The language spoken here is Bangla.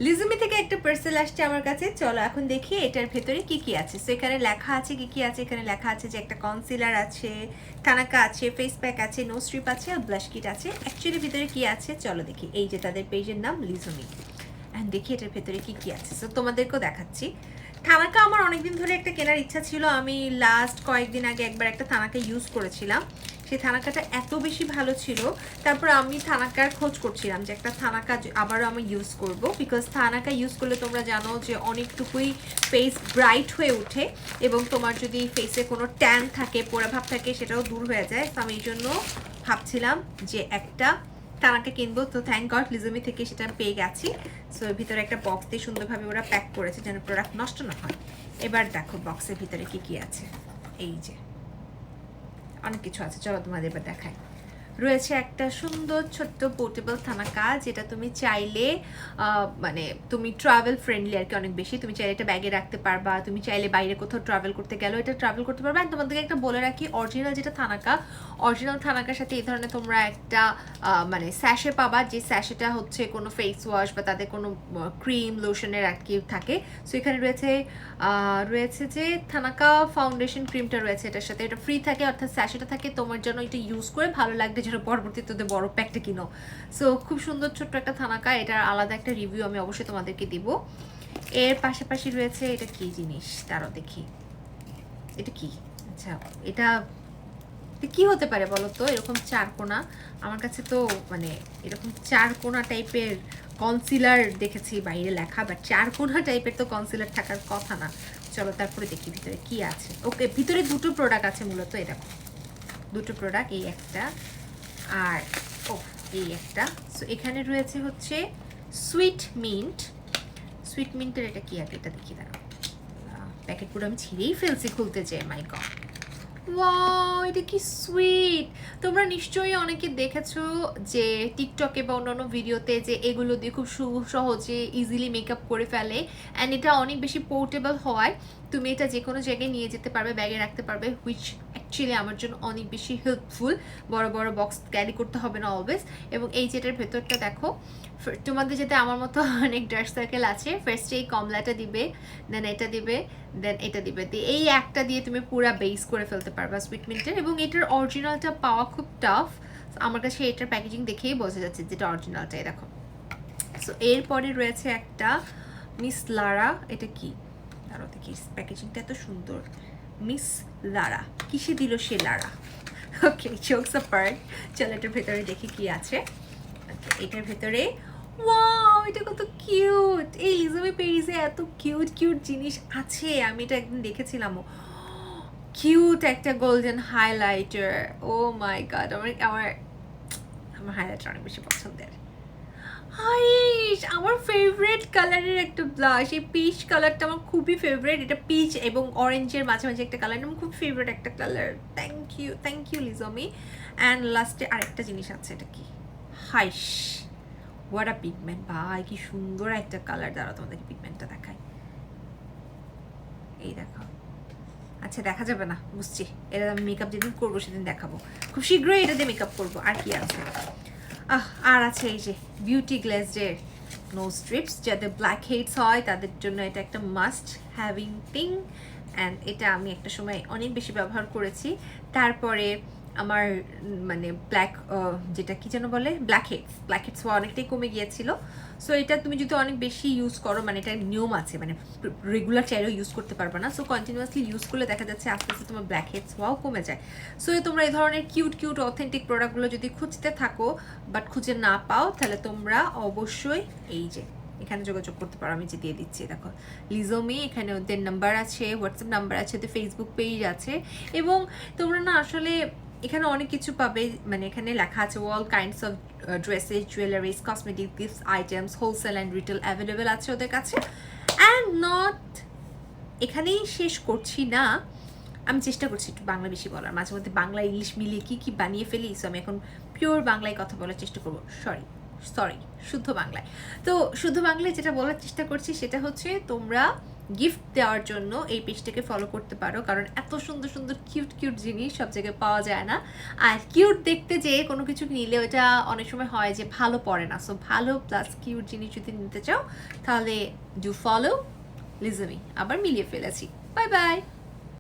লিজমি থেকে একটা পার্সেল আসছে আমার কাছে, চলো এখন দেখি এটার ভেতরে কি কি আছে। সো এখানে লেখা আছে কি কি আছে, এখানে লেখা আছে যে একটা কনসিলার আছে, থানাকা আছে, ফেস প্যাক আছে, নো স্ট্রিপ আছে, আর ব্লাশ কিট আছে। অ্যাকচুয়ালি ভিতরে কি আছে চলো দেখি। এই যে তাদের পেজের নাম লিজমি, এখন দেখি এটার ভেতরে কি কি আছে। সো তোমাদেরকেও দেখাচ্ছি। থানাকা আমার অনেকদিন ধরে একটা কেনার ইচ্ছা ছিল। আমি লাস্ট কয়েকদিন আগে একবার একটা থানাকা ইউজ করেছিলাম, সেই থানাকাটা এত বেশি ভালো ছিল। তারপর আমি থানাকার খোঁজ করছিলাম যে একটা থানাকা আবারও আমি ইউজ করব, বিকজ থানাকা ইউজ করলে তোমরা জানো যে অনেকটুকুই ফেস ব্রাইট হয়ে ওঠে, এবং তোমার যদি ফেসে কোনো ট্যান থাকে, পোড়া ভাব থাকে, সেটাও দূর হয়ে যায়। তো আমি এই জন্য ভাবছিলাম যে একটা থানাকা কিনবো। তো থ্যাংক গড লিজমি থেকে সেটা আমি পেয়ে গেছি। সো এর ভিতরে একটা বক্স দিয়ে সুন্দরভাবে ওরা প্যাক করেছে যেন প্রোডাক্ট নষ্ট না হয়। এবার দেখো বক্সের ভিতরে কি কি আছে। এই যে অনেক কিছু আছে, চলো তোমাদের এবার দেখাই। রয়েছে একটা সুন্দর ছোট্ট পোর্টেবল থানাকা, যেটা তুমি চাইলে মানে তুমি ট্রাভেল ফ্রেন্ডলি আর কি, অনেক বেশি। তুমি চাইলে এটা ব্যাগে রাখতে পারবা, তুমি চাইলে বাইরে কোথাও ট্রাভেল করতে গেলেও এটা ট্রাভেল করতে পারবা। অ্যান্ড তোমাদেরকে একটা বলে রাখি, অরিজিনাল যেটা থানাকা, অরিজিনাল থানাকার সাথে এই ধরনের তোমরা একটা মানে স্যাশে পাবা, যে স্যাশেটা হচ্ছে কোনো ফেস ওয়াশ বা তাদের কোনো ক্রিম লোশনের আর কি থাকে। সো এখানে রয়েছে যে থানাকা ফাউন্ডেশন ক্রিমটা রয়েছে এটার সাথে, এটা ফ্রি থাকে, অর্থাৎ স্যাশেটা থাকে তোমার জন্য এটা ইউজ করে ভালো লাগবে যেন পরবর্তীতে ওদের বড় প্যাকটা কিনো। সো খুব সুন্দর ছোট্ট একটা থানাকা, এটার আলাদা একটা রিভিউ আমি অবশ্যই তোমাদেরকে দিব। এর পাশাপাশি রয়েছে এটা কি জিনিস তারও দেখি, এটা কি, আচ্ছা এটা কি হতে পারে বলো তো? এরকম চারকোনা, আমার কাছে তো মানে এরকম চারকোনা টাইপের কনসিলার দেখেছি বাইরে লেখা, বাট চারকোনা টাইপের তো কনসিলার থাকার কথা না। চলো তারপরে দেখি ভিতরে কি আছে। ওকে, ভিতরে দুটো প্রোডাক্ট আছে মূলত, এরকম দুটো প্রোডাক্ট, এই একটা আর ও এই একটা। সো এখানে রয়েছে হচ্ছে সুইট মিন্ট। সুইট মিন্টের এটা কি আছে এটা দেখি, দাঁড়াও। প্যাকেট পুরো আমি ছিঁড়েই ফেলছি খুলতে চাই, মাই গড। ওয়াও, এটা কি সুইট! তোমরা নিশ্চয়ই অনেকে দেখেছো যে টিকটকে বা অন্যান্য ভিডিওতে যে এগুলো দিয়ে খুব সহজে ইজিলি মেকআপ করে ফেলে। অ্যান্ড এটা অনেক বেশি পোর্টেবল হওয়ায় তুমি এটা যে কোনো জায়গায় নিয়ে যেতে পারবে, ব্যাগে রাখতে পারবে, হুইচ অ্যাকচুয়ালি আমার জন্য অনেক বেশি হেল্পফুল। বড় বড় বক্স ক্যারি করতে হবে না অলওয়েজ। এবং এই যেটার ভেতরটা দেখো, তোমাদের যাতে আমার মতো অনেক ডার্ক সার্কেল আছে, ফার্স্টে এই কমলাটা দিবে, দেন এটা দিবে, দেন এটা দিবে, এই একটা দিয়ে তুমি পুরা বেস করে ফেলতে পারবা সুইটমিন্টের। এবং এটার অরিজিনালটা পাওয়া খুব টাফ, আমার কাছে এটার প্যাকেজিং দেখেই বোঝা যাচ্ছে যেটা অরিজিনালটাই দেখো। সো এরপরে রয়েছে একটা মিস লারা, এটা কি আরও দেখি, প্যাকেজিংটা এত সুন্দর। মিস লারা, কিসে দিল সে লারা? ওকে, জোকস অ্যাপার্ট, চলো এটার ভেতরে দেখি কি আছে। এটার ভেতরে ওয়াও, এটা কত কিউট! এই লিজমি পেরিজে এত কিউট কিউট জিনিস আছে, আমি এটা একদিন দেখেছিলাম। কিউট একটা গোল্ডেন হাইলাইটার, ও মাই গড, আমার হাইলাইটার অনেক বেশি পছন্দের। হাইস, আমার ফেভারিট কালারের একটা ব্লাশ, এই পিচ কালারটা আমার খুবই ফেভারিট। এটা পিচ এবং অরেঞ্জের মাঝামাঝি একটা কালার, আমার খুব ফেভারিট একটা কালার। থ্যাংক ইউ লিজমি। অ্যান্ড লাস্টে আরেকটা জিনিস আছে, এটা কি? হাইস, হোয়াট আ পিগমেন্ট ভাই, কি সুন্দর একটা কালার। দ্বারা তোমাদেরকে পিগমেন্টটা দেখাই, এই দেখো। আচ্ছা দেখা যাবে না, বুঝছি, এটা আমি মেকআপ যেদিন করবো সেদিন দেখাবো, খুব শীঘ্রই এটা দিয়ে মেকআপ করবো। আর কি আছে? আর আছে এই যে বিউটি গ্লেজের নো স্ট্রিপস, যাদের ব্ল্যাক হেডস হয় তাদের জন্য এটা একটা মাস্ট হ্যাভিং থিং। অ্যান্ড এটা আমি একটা সময় অনেক বেশি ব্যবহার করেছি। তারপরে আমার মানে যেটা কি যেন বলে, ব্ল্যাক হেডস হওয়া অনেকটাই কমে গিয়েছিল। সো এটা তুমি যদি অনেক বেশি ইউজ করো, মানে এটা নিয়ম আছে, মানে রেগুলার চাইলেও ইউজ করতে পারবে না। সো কন্টিনিউয়াসলি ইউজ করলে দেখা যাচ্ছে আস্তে আস্তে তোমার ব্ল্যাক হেডস হওয়াও কমে যায়। সো তোমরা এই ধরনের কিউট অথেন্টিক প্রোডাক্টগুলো যদি খুঁজতে থাকো বাট খুঁজে না পাও, তাহলে তোমরা অবশ্যই এই যে এখানে যোগাযোগ করতে পারো, আমি যে দিয়ে দিচ্ছি দেখো লিজমি। এখানে ওদের নাম্বার আছে, হোয়াটসঅ্যাপ নাম্বার আছে, ওদের ফেসবুক পেজ আছে। এবং তোমরা না আসলে এখানে অনেক কিছু পাবে, মানে এখানে লেখা আছে all kinds of dresses, jewelleries, cosmetic, gifts items, wholesale and retail available আছে ওদের কাছে। অ্যান্ড নট এখানেই শেষ করছি না, আমি চেষ্টা করছি একটু বাংলা বেশি বলার, মাঝে মধ্যে বাংলা ইংলিশ মিলিয়ে কি বানিয়ে ফেলি। সো আমি এখন পিওর বাংলায় কথা বলার চেষ্টা করবো। সরি, শুদ্ধ বাংলায়। তো শুদ্ধ বাংলায় যেটা বলার চেষ্টা করছি সেটা হচ্ছে, তোমরা গিফট দেওয়ার জন্য এই পেজটাকে ফলো করতে পারো, কারণ এত সুন্দর সুন্দর কিউট কিউট জিনিস সব জায়গায় পাওয়া যায় না। আর কিউট দেখতে যে কোনো কিছু নিলে ওটা অনেক সময় হয় যে ভালো পড়ে না, সো ভালো প্লাস কিউট জিনিস যদি নিতে চাও তাহলে ডু ফলো লিজমি। আবার মিলিয়ে ফেলেছি, বাই বাই।